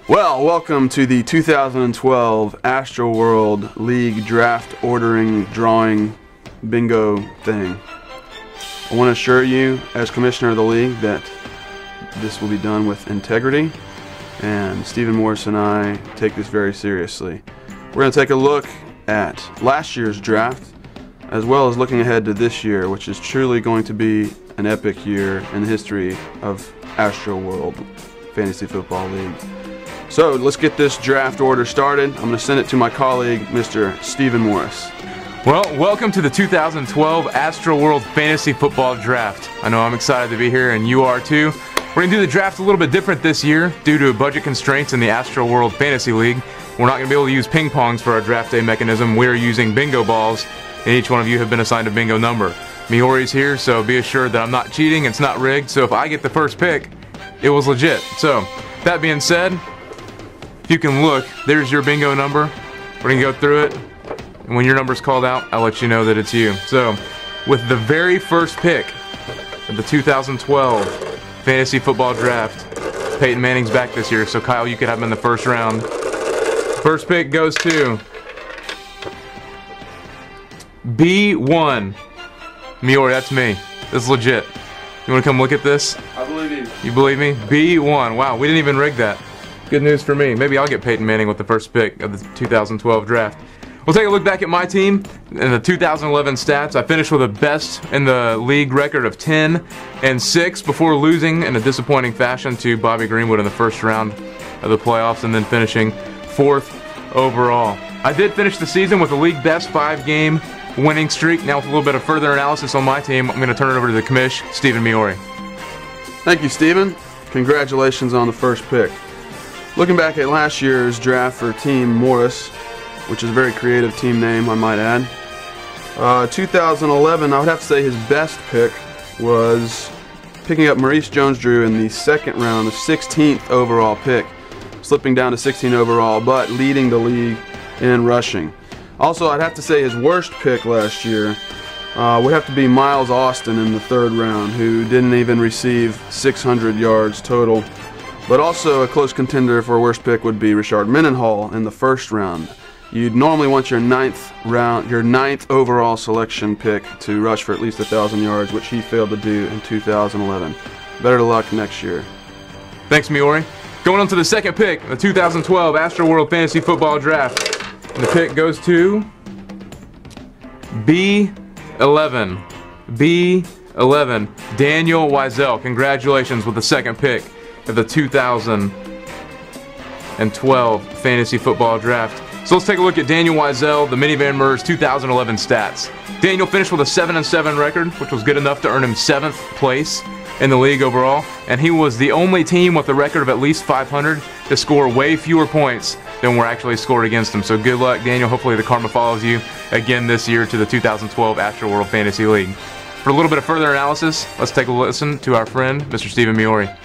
Well, welcome to the 2012 Astroworld League Draft Ordering Drawing Bingo thing. I want to assure you, as Commissioner of the League, that this will be done with integrity, and Stephen Morris and I take this very seriously. We're going to take a look at last year's draft, as well as looking ahead to this year, which is truly going to be an epic year in the history of Astroworld Fantasy Football League. So let's get this draft order started. I'm going to send it to my colleague, Mr. Stephen Morris. Well, welcome to the 2012 Astroworld Fantasy Football Draft. I know I'm excited to be here, and you are too. We're going to do the draft a little bit different this year due to budget constraints in the Astroworld Fantasy League. We're not going to be able to use ping pongs for our draft day mechanism. We're using bingo balls, and each one of you have been assigned a bingo number. Miori's here, so be assured that I'm not cheating. It's not rigged, so if I get the first pick, it was legit. So, that being said, if you can look, there's your bingo number. We're going to go through it, and when your number's called out, I'll let you know that it's you. So, with the very first pick of the 2012 Fantasy Football Draft, Peyton Manning's back this year, so Kyle, you could have him in the first round. First pick goes to B1. Miori, that's me. This is legit. You want to come look at this? I believe you. You believe me? B1. Wow, we didn't even rig that. Good news for me. Maybe I'll get Peyton Manning with the first pick of the 2012 draft. We'll take a look back at my team in the 2011 stats. I finished with a best in the league record of 10-6 before losing in a disappointing fashion to Bobby Greenwood in the first round of the playoffs and then finishing 4th overall. I did finish the season with a league best 5-game winning streak. Now with a little bit of further analysis on my team, I'm going to turn it over to the commish, Stephen Miori. Thank you, Stephen. Congratulations on the first pick. Looking back at last year's draft for Team Morris, which is a very creative team name, I might add. 2011, I would have to say his best pick was picking up Maurice Jones-Drew in the second round, the 16th overall pick, slipping down to 16 overall, but leading the league in rushing. Also, I'd have to say his worst pick last year would have to be Miles Austin in the third round, who didn't even receive 600 yards total. But also a close contender for a worst pick would be Richard Mendenhall in the first round. You'd normally want your ninth overall selection pick to rush for at least 1,000 yards, which he failed to do in 2011. Better luck next year. Thanks, Miori. Going on to the second pick, the 2012 Astroworld Fantasy Football Draft. And the pick goes to B11. B11. Daniel Wiesel. Congratulations with the second pick of the 2012 Fantasy Football Draft. So let's take a look at Daniel Wiesel, the Minivan Murs 2011 stats. Daniel finished with a 7-7 record, which was good enough to earn him 7th place in the league overall, and he was the only team with a record of at least 500 to score way fewer points than were actually scored against him. So good luck, Daniel. Hopefully the karma follows you again this year to the 2012 Astroworld Fantasy League. For a little bit of further analysis, let's take a listen to our friend, Mr. Stephen Miori.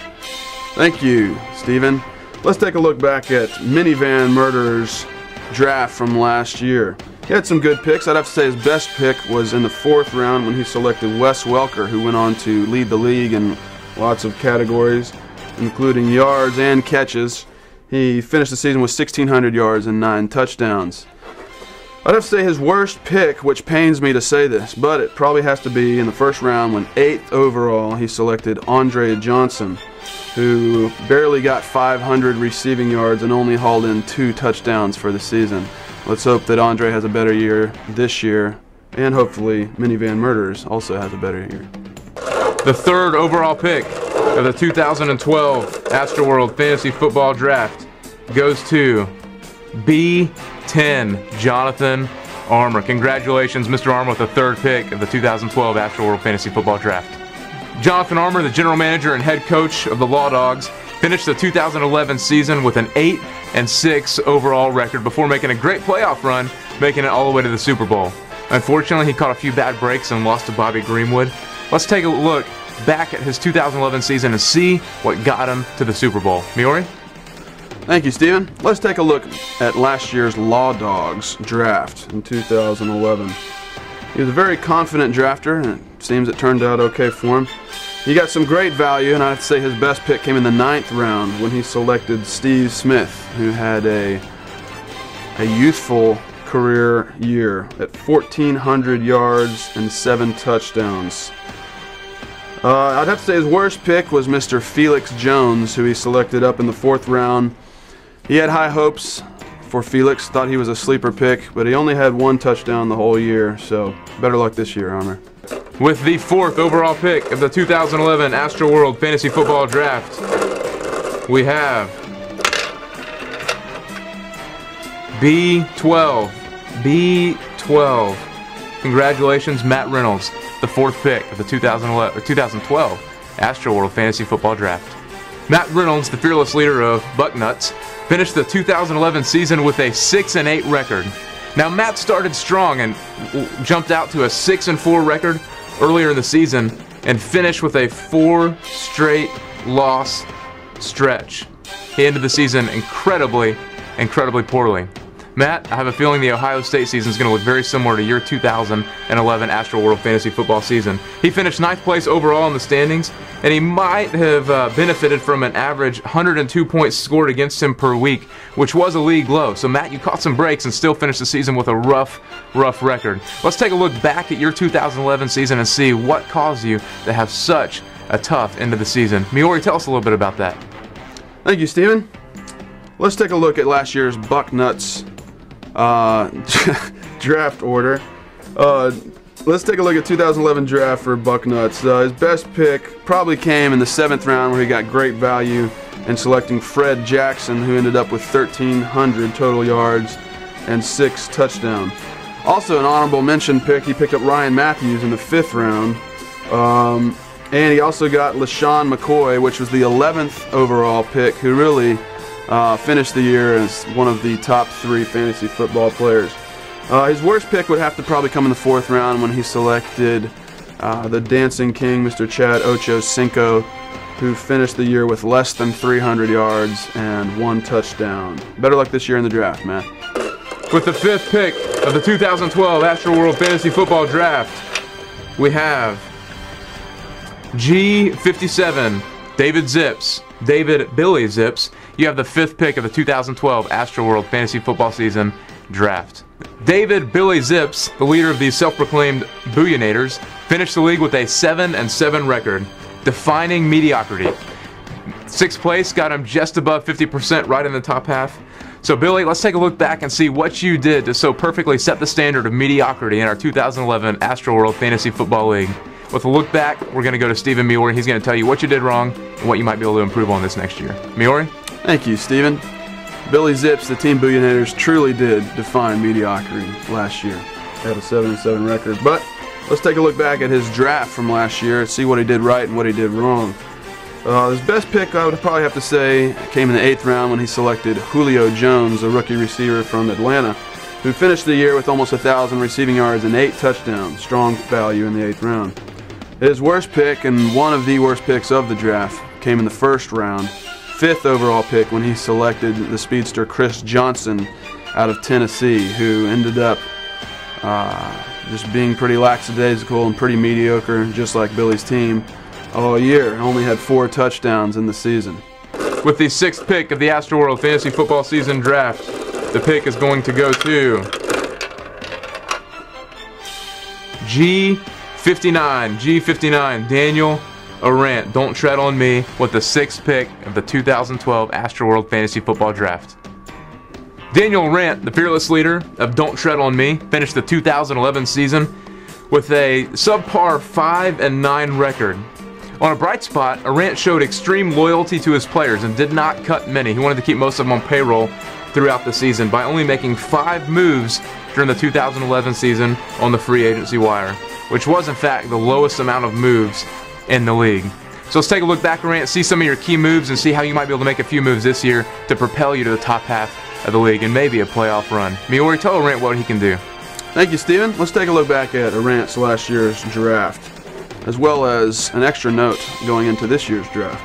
Thank you, Stephen. Let's take a look back at Minivan Murderer's draft from last year. He had some good picks. I'd have to say his best pick was in the 4th round when he selected Wes Welker, who went on to lead the league in lots of categories, including yards and catches. He finished the season with 1,600 yards and 9 touchdowns. I'd have to say his worst pick, which pains me to say this, but it probably has to be in the first round when 8th overall he selected Andre Johnson, who barely got 500 receiving yards and only hauled in 2 touchdowns for the season. Let's hope that Andre has a better year this year, and hopefully Minivan Murderers also has a better year. The 3rd overall pick of the 2012 Astroworld Fantasy Football Draft goes to B10, Jonathan Armour. Congratulations, Mr. Armour, with the 3rd pick of the 2012 Astroworld Fantasy Football Draft. Jonathan Armour, the general manager and head coach of the Dawgs, finished the 2011 season with an 8-6 overall record before making a great playoff run, making it all the way to the Super Bowl. Unfortunately, he caught a few bad breaks and lost to Bobby Greenwood. Let's take a look back at his 2011 season and see what got him to the Super Bowl. Miori? Thank you, Stephen. Let's take a look at last year's Dawgs draft in 2011. He was a very confident drafter, and it seems it turned out okay for him. He got some great value, and I'd say his best pick came in the 9th round when he selected Steve Smith, who had a youthful career year at 1,400 yards and 7 touchdowns. I'd have to say his worst pick was Mr. Felix Jones, who he selected up in the 4th round. He had high hopes for Felix, thought he was a sleeper pick, but he only had 1 touchdown the whole year, so better luck this year, Armor. With the 4th overall pick of the 2011 Astroworld Fantasy Football Draft, we have B12. B12. Congratulations, Matt Reynolds, the 4th pick of the 2012 Astroworld Fantasy Football Draft. Matt Reynolds, the fearless leader of Bucknuts, finished the 2011 season with a 6-8 record. Now, Matt started strong and jumped out to a 6-4 record earlier in the season and finished with a 4 straight loss stretch. He ended the season incredibly poorly. Matt, I have a feeling the Ohio State season is going to look very similar to your 2011 Astroworld Fantasy Football season. He finished 9th place overall in the standings, and he might have benefited from an average 102 points scored against him per week, which was a league low. So Matt, you caught some breaks and still finished the season with a rough record. Let's take a look back at your 2011 season and see what caused you to have such a tough end of the season. Miori, tell us a little bit about that. Thank you, Steven. Let's take a look at last year's Bucknuts draft order. Let's take a look at 2011 draft for Bucknuts. His best pick probably came in the 7th round, where he got great value in selecting Fred Jackson, who ended up with 1,300 total yards and 6 touchdowns. Also an honorable mention pick, he picked up Ryan Matthews in the 5th round. And he also got LaShawn McCoy, which was the 11th overall pick, who really finished the year as one of the top 3 fantasy football players. His worst pick would have to probably come in the 4th round when he selected the Dancing King, Mr. Chad Ochocinco, who finished the year with less than 300 yards and 1 touchdown. Better luck this year in the draft, man. With the 5th pick of the 2012 Astroworld Fantasy Football Draft, we have G57, David Billy Zips. You have the 5th pick of the 2012 Astroworld Fantasy Football Season Draft. David Billy Zips, the leader of the self-proclaimed Booyanators, finished the league with a 7-7 record, defining mediocrity. 6th place got him just above 50%, right in the top half. So Billy, let's take a look back and see what you did to so perfectly set the standard of mediocrity in our 2011 Astroworld Fantasy Football League. With a look back, we're going to go to Stephen Miori. He's going to tell you what you did wrong and what you might be able to improve on this next year. Miori? Thank you, Steven. Billy Zips, the Team Booyanators, truly did define mediocrity last year. He had a 7-7 record. But let's take a look back at his draft from last year and see what he did right and what he did wrong. His best pick, I would probably have to say, came in the 8th round when he selected Julio Jones, a rookie receiver from Atlanta, who finished the year with almost 1,000 receiving yards and 8 touchdowns. Strong value in the 8th round. His worst pick, and one of the worst picks of the draft, came in the 1st round, 5th overall pick, when he selected the speedster Chris Johnson out of Tennessee, who ended up just being pretty lackadaisical and pretty mediocre, just like Billy's team, all year. Only had 4 touchdowns in the season. With the 6th pick of the Astroworld Fantasy Football Season Draft, the pick is going to go to G59, Daniel Arant, Don't Tread on Me, with the 6th pick of the 2012 Astroworld Fantasy Football Draft. Daniel Arant, the fearless leader of Don't Tread on Me, finished the 2011 season with a subpar 5-9 record. On a bright spot, Arant showed extreme loyalty to his players and did not cut many. He wanted to keep most of them on payroll throughout the season by only making 5 moves during the 2011 season on the free agency wire, which was in fact the lowest amount of moves in the league. So let's take a look back, Arant, see some of your key moves and see how you might be able to make a few moves this year to propel you to the top half of the league and maybe a playoff run. Miori, tell Arant what he can do. Thank you, Steven. Let's take a look back at Arant's last year's draft, as well as an extra note going into this year's draft.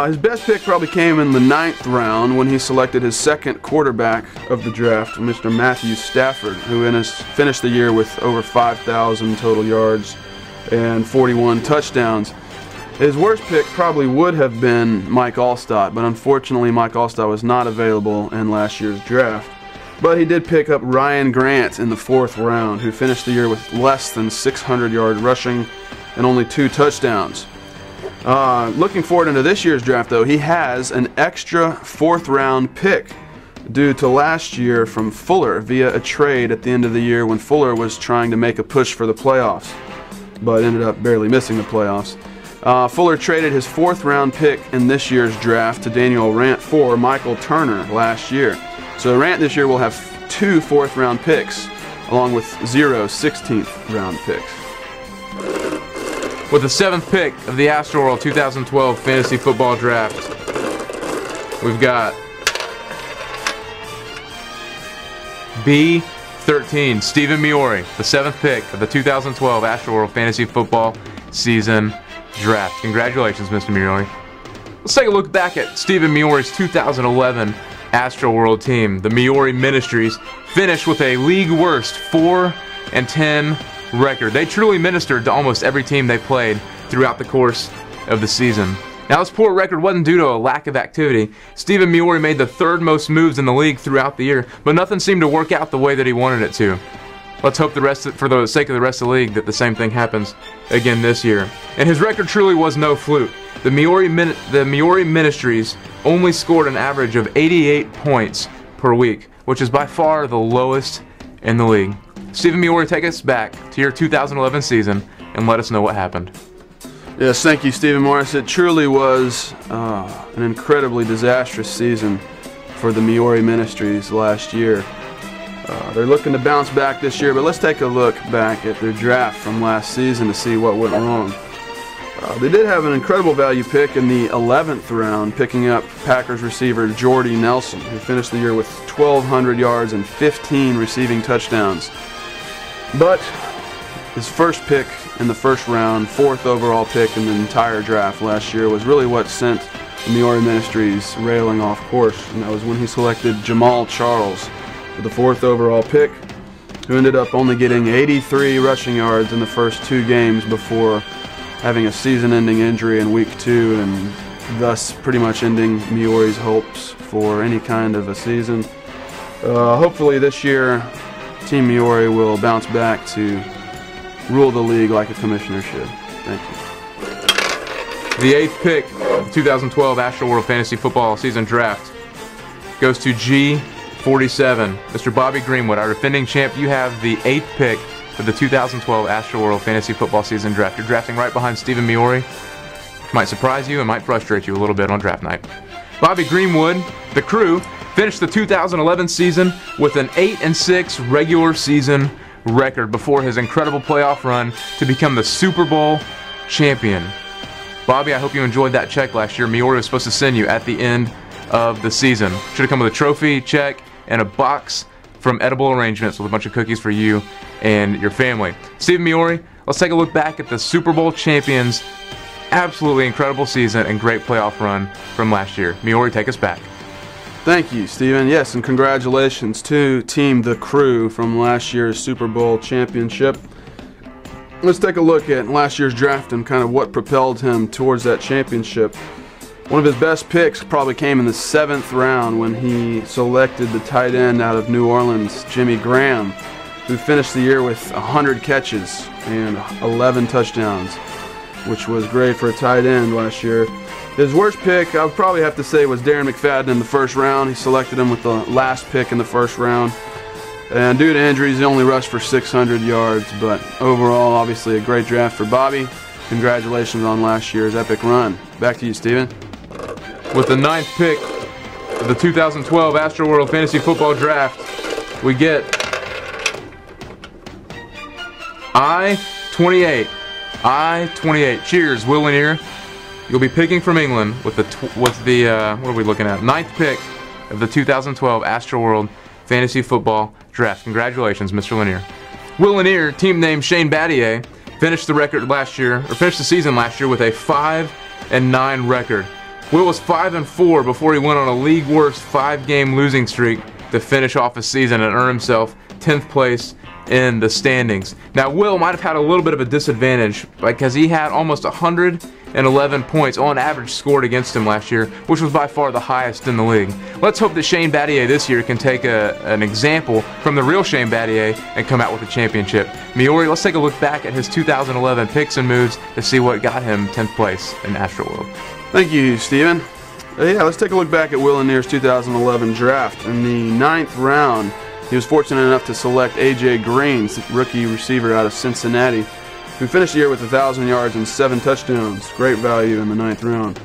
His best pick probably came in the 9th round when he selected his 2nd quarterback of the draft, Mr. Matthew Stafford, who finished the year with over 5,000 total yards and 41 touchdowns. His worst pick probably would have been Mike Allstott, but unfortunately Mike Allstott was not available in last year's draft. But he did pick up Ryan Grant in the 4th round, who finished the year with less than 600 yards rushing and only 2 touchdowns. Looking forward into this year's draft, though, he has an extra 4th round pick due to last year from Fuller via a trade at the end of the year when Fuller was trying to make a push for the playoffs, but ended up barely missing the playoffs. Fuller traded his 4th round pick in this year's draft to Daniel Rant for Michael Turner last year. So Rant this year will have 2 4th round picks along with 0 16th round picks. With the 7th pick of the Astroworld 2012 Fantasy Football Draft, we've got B13, Stephen Miori, the 7th pick of the 2012 Astroworld Fantasy Football Season Draft. Congratulations, Mr. Miori. Let's take a look back at Stephen Miori's 2011 Astroworld team. The Miori Ministries finished with a league worst 4-10 record. They truly ministered to almost every team they played throughout the course of the season. Now, this poor record wasn't due to a lack of activity. Stephen Miori made the 3rd most moves in the league throughout the year, but nothing seemed to work out the way that he wanted it to. Let's hope for the sake of the rest of the league that the same thing happens again this year. And his record truly was no fluke. The Miori Ministries only scored an average of 88 points per week, which is by far the lowest in the league. Stephen Miori, take us back to your 2011 season and let us know what happened. Yes, thank you, Stephen Morris. It truly was an incredibly disastrous season for the Miori Ministries last year. They're looking to bounce back this year, but let's take a look back at their draft from last season to see what went wrong. They did have an incredible value pick in the 11th round, picking up Packers receiver Jordy Nelson, who finished the year with 1,200 yards and 15 receiving touchdowns. But his first pick in the 1st round, 4th overall pick in the entire draft last year, was really what sent the Miori Ministries railing off course, and that was when he selected Jamal Charles with the 4th overall pick, who ended up only getting 83 rushing yards in the first 2 games before having a season-ending injury in week 2 and thus pretty much ending Miori's hopes for any kind of a season. Hopefully this year, Team Miori will bounce back to rule the league like a commissioner should. Thank you. The 8th pick of the 2012 Astroworld Fantasy Football Season Draft goes to G47. Mr. Bobby Greenwood, our defending champ, you have the 8th pick of the 2012 Astroworld Fantasy Football Season Draft. You're drafting right behind Stephen Miori, which might surprise you and might frustrate you a little bit on draft night. Bobby Greenwood, the crew, finished the 2011 season with an 8-6 regular season record before his incredible playoff run to become the Super Bowl champion. Bobby, I hope you enjoyed that check last year. Miori was supposed to send you at the end of the season. Should have come with a trophy, check, and a box from Edible Arrangements with a bunch of cookies for you and your family. Stephen Miori, let's take a look back at the Super Bowl champions' absolutely incredible season and great playoff run from last year. Miori, take us back. Thank you, Stephen. Yes, and congratulations to Team The Crew from last year's Super Bowl championship. Let's take a look at last year's draft and kind of what propelled him towards that championship. One of his best picks probably came in the 7th round when he selected the tight end out of New Orleans, Jimmy Graham, who finished the year with 100 catches and 11 touchdowns, which was great for a tight end last year. His worst pick, I would probably have to say, was Darren McFadden in the 1st round. He selected him with the last pick in the 1st round. And due to injuries, he only rushed for 600 yards. But overall, obviously a great draft for Bobby. Congratulations on last year's epic run. Back to you, Stephen. With the 9th pick of the 2012 Astroworld Fantasy Football Draft, we get I-28. I-28. Cheers, Will Lanier. You'll be picking from England with the what are we looking at? 9th pick of the 2012 Astroworld Fantasy Football Draft. Congratulations, Mr. Lanier. Will Lanier, team name Shane Battier, finished the season last year with a 5-9 record. Will was 5-4 before he went on a league worst 5-game losing streak to finish off his season and earn himself 10th place in the standings. Now, Will might have had a little bit of a disadvantage because he had almost 100 211 points on average scored against him last year, which was by far the highest in the league. Let's hope that Shane Battier this year can take an example from the real Shane Battier and come out with a championship. Miori, let's take a look back at his 2011 picks and moves to see what got him 10th place in Astroworld. Thank you, Steven. Yeah, let's take a look back at Will and Near's 2011 draft. In the 9th round, he was fortunate enough to select A.J. Green, rookie receiver out of Cincinnati, who finished the year with 1,000 yards and 7 touchdowns. Great value in the 9th round.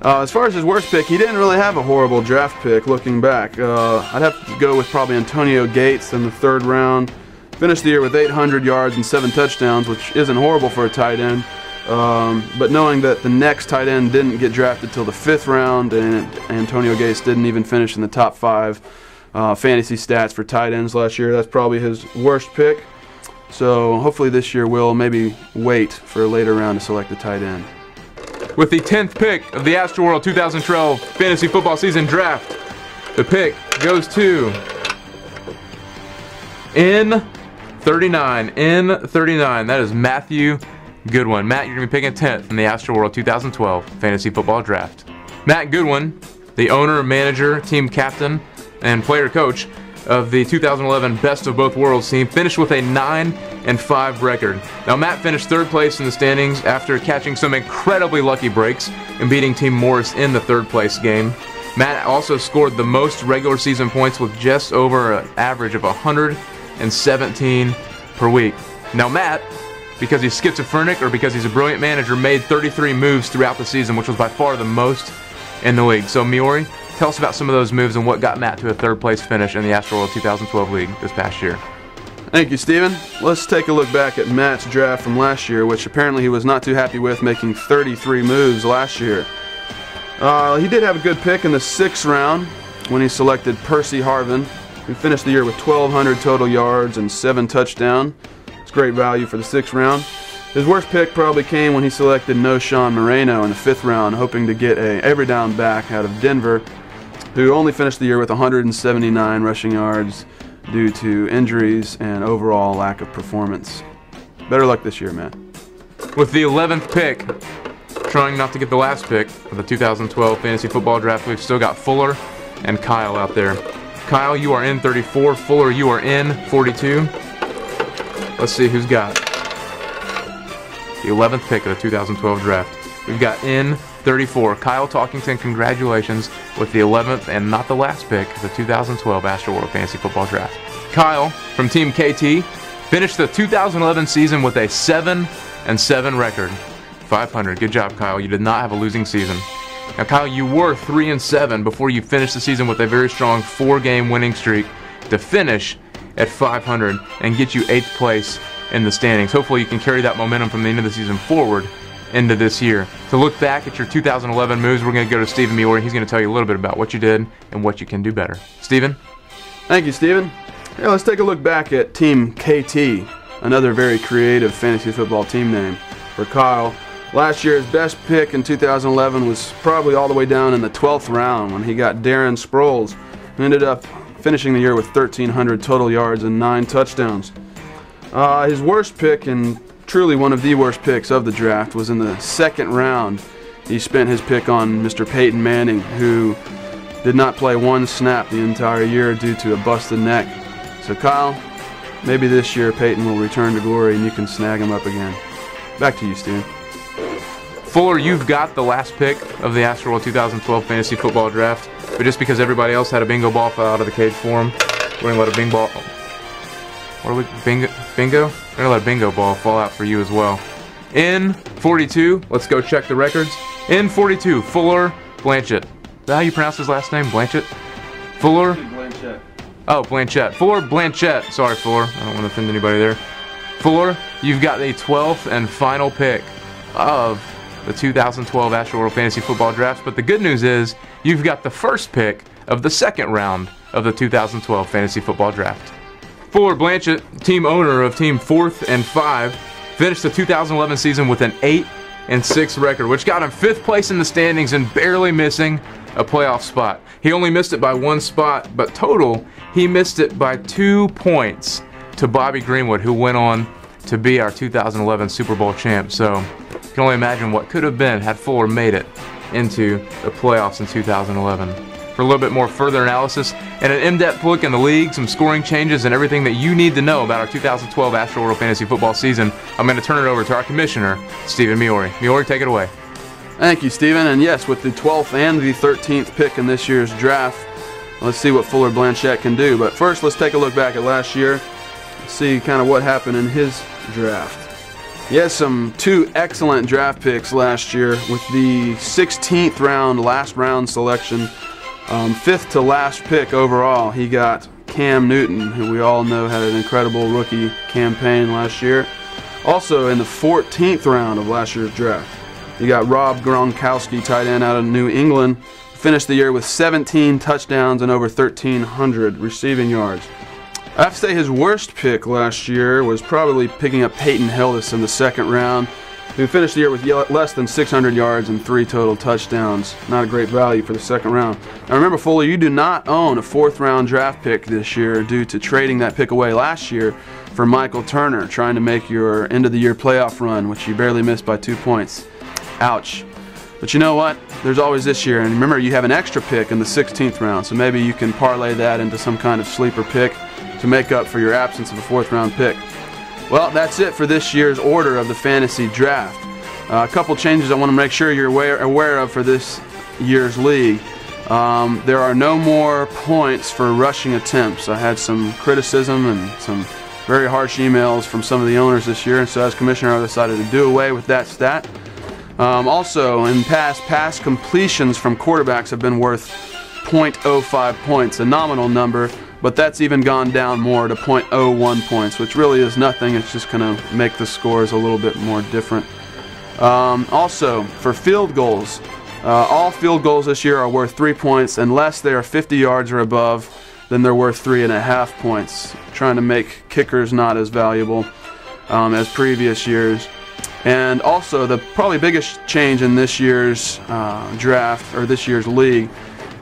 As far as his worst pick, he didn't really have a horrible draft pick looking back. I'd have to go with probably Antonio Gates in the 3rd round. Finished the year with 800 yards and 7 touchdowns, which isn't horrible for a tight end. But knowing that the next tight end didn't get drafted till the 5th round, and Antonio Gates didn't even finish in the top 5 fantasy stats for tight ends last year, that's probably his worst pick. So hopefully this year we'll maybe wait for a later round to select the tight end. With the 10th pick of the Astroworld 2012 Fantasy Football Season Draft, the pick goes to N39. N39. That is Matthew Goodwin. Matt, you're going to be picking 10th in the Astroworld 2012 Fantasy Football Draft. Matt Goodwin, the owner, manager, team captain, and player coach of the 2011 Best of Both Worlds team, finished with a 9-5 record. Now, Matt finished 3rd place in the standings after catching some incredibly lucky breaks and beating Team Morris in the 3rd place game. Matt also scored the most regular season points with just over an average of 117 per week. Now, Matt, because he's schizophrenic or because he's a brilliant manager, made 33 moves throughout the season, which was by far the most in the league. So, Miori, tell us about some of those moves and what got Matt to a 3rd place finish in the Astroworld 2012 League this past year. Thank you, Steven. Let's take a look back at Matt's draft from last year, which apparently he was not too happy with, making 33 moves last year. He did have a good pick in the 6th round when he selected Percy Harvin, who finished the year with 1,200 total yards and 7 touchdowns. It's great value for the 6th round. His worst pick probably came when he selected Noshawn Moreno in the 5th round, hoping to get a every down back out of Denver, who only finished the year with 179 rushing yards due to injuries and overall lack of performance. Better luck this year, Matt. With the 11th pick, trying not to get the last pick of the 2012 Fantasy Football Draft, we've still got Fuller and Kyle out there. Kyle, you are in 34. Fuller, you are in 42. Let's see who's got the 11th pick of the 2012 draft. We've got in 34. Kyle Talkington, congratulations with the 11th and not the last pick of the 2012 Astroworld Fantasy Football Draft. Kyle from Team KT finished the 2011 season with a 7-7 record. 500. Good job, Kyle. You did not have a losing season. Now, Kyle, you were 3-7 before you finished the season with a very strong 4-game winning streak to finish at 500 and get you 8th place in the standings. Hopefully you can carry that momentum from the end of the season forward into this year. To look back at your 2011 moves, we're going to go to Stephen Miori. He's going to tell you a little bit about what you did and what you can do better. Stephen? Thank you, Stephen. Yeah, let's take a look back at Team KT, another very creative fantasy football team name for Kyle. Last year's best pick in 2011 was probably all the way down in the 12th round when he got Darren Sproles, who ended up finishing the year with 1,300 total yards and 9 touchdowns. His worst pick, and truly one of the worst picks of the draft, was in the 2nd round. He spent his pick on Mr. Peyton Manning, who did not play one snap the entire year due to a busted neck. So Kyle, maybe this year Peyton will return to glory and you can snag him up again. Back to you, Steven. Fuller, you've got the last pick of the Astroworld 2012 Fantasy Football Draft, but just because everybody else had a bingo ball fall out of the cage for him, we're going to let a bingo ball... What are we... Bingo? We're going to let a bingo ball fall out for you as well. In 42, let's go check the records. In 42, Fuller Blanchett. Is that how you pronounce his last name? Blanchett? Fuller? Blanchett. Oh, Blanchett. Fuller Blanchett. Sorry, Fuller. I don't want to offend anybody there. Fuller, you've got the 12th and final pick of the 2012 Astroworld Fantasy Football Draft, but the good news is you've got the first pick of the 2nd round of the 2012 Fantasy Football Draft. Fuller Blanchett, team owner of Team 4th and 5, finished the 2011 season with an 8-6 record, which got him 5th place in the standings and barely missing a playoff spot. He only missed it by 1 spot, but total, he missed it by 2 points to Bobby Greenwood, who went on to be our 2011 Super Bowl champ. So, can only imagine what could have been had Fuller made it into the playoffs in 2011. For a little bit more further analysis and an in-depth look in the league, some scoring changes, and everything that you need to know about our 2012 Astroworld Fantasy Football season, I'm going to turn it over to our commissioner, Stephen Miori. Miori, take it away. Thank you, Stephen. And yes, with the 12th and the 13th pick in this year's draft, let's see what Fuller Blanchette can do. But first, let's take a look back at last year, see kind of what happened in his draft. He has some 2 excellent draft picks last year with the 16th round, last round selection. 5th to last pick overall, he got Cam Newton, who we all know had an incredible rookie campaign last year. Also in the 14th round of last year's draft, he got Rob Gronkowski, tight end out of New England. Finished the year with 17 touchdowns and over 1,300 receiving yards. I have to say his worst pick last year was probably picking up Peyton Hillis in the 2nd round, who finished the year with less than 600 yards and 3 total touchdowns. Not a great value for the 2nd round. Now remember, Fuller, you do not own a 4th round draft pick this year due to trading that pick away last year for Michael Turner, trying to make your end of the year playoff run, which you barely missed by 2 points. Ouch. But you know what? There's always this year, and remember, you have an extra pick in the 16th round, so maybe you can parlay that into some kind of sleeper pick to make up for your absence of a 4th round pick. Well, that's it for this year's order of the fantasy draft. A couple changes I want to make sure you're aware of for this year's league. There are no more points for rushing attempts. I had some criticism and some very harsh emails from some of the owners this year, and so as commissioner I decided to do away with that stat. Also, in pass completions from quarterbacks have been worth 0.05 points, a nominal number, but that's even gone down more to 0.01 points, which really is nothing. It's just going to make the scores a little bit more different. Also, for field goals, all field goals this year are worth 3 points unless they are 50 yards or above. Then they're worth 3.5 points. Trying to make kickers not as valuable as previous years. And also, the probably biggest change in this year's draft, or this year's league,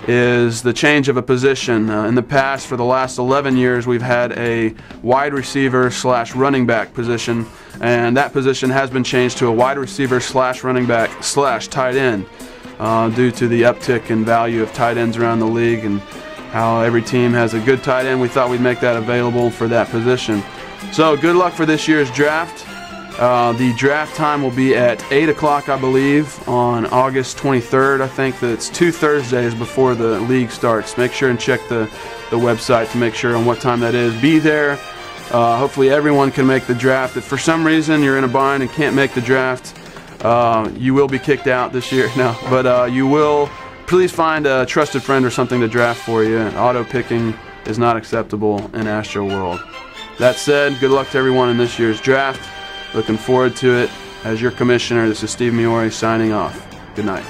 is the change of a position. In the past, for the last 11 years, we've had a wide receiver / running back position, and that position has been changed to a wide receiver / running back / tight end due to the uptick in value of tight ends around the league and how every team has a good tight end. We thought we'd make that available for that position. So good luck for this year's draft. The draft time will be at 8 o'clock, I believe, on August 23rd. I think that it's 2 Thursdays before the league starts. Make sure and check the website to make sure on what time that is. Be there. Hopefully everyone can make the draft. If for some reason you're in a bind and can't make the draft, you will be kicked out this year. No, but you will. Please find a trusted friend or something to draft for you. Auto picking is not acceptable in Astroworld. That said, good luck to everyone in this year's draft. Looking forward to it. As your commissioner, this is Steve Miori signing off. Good night.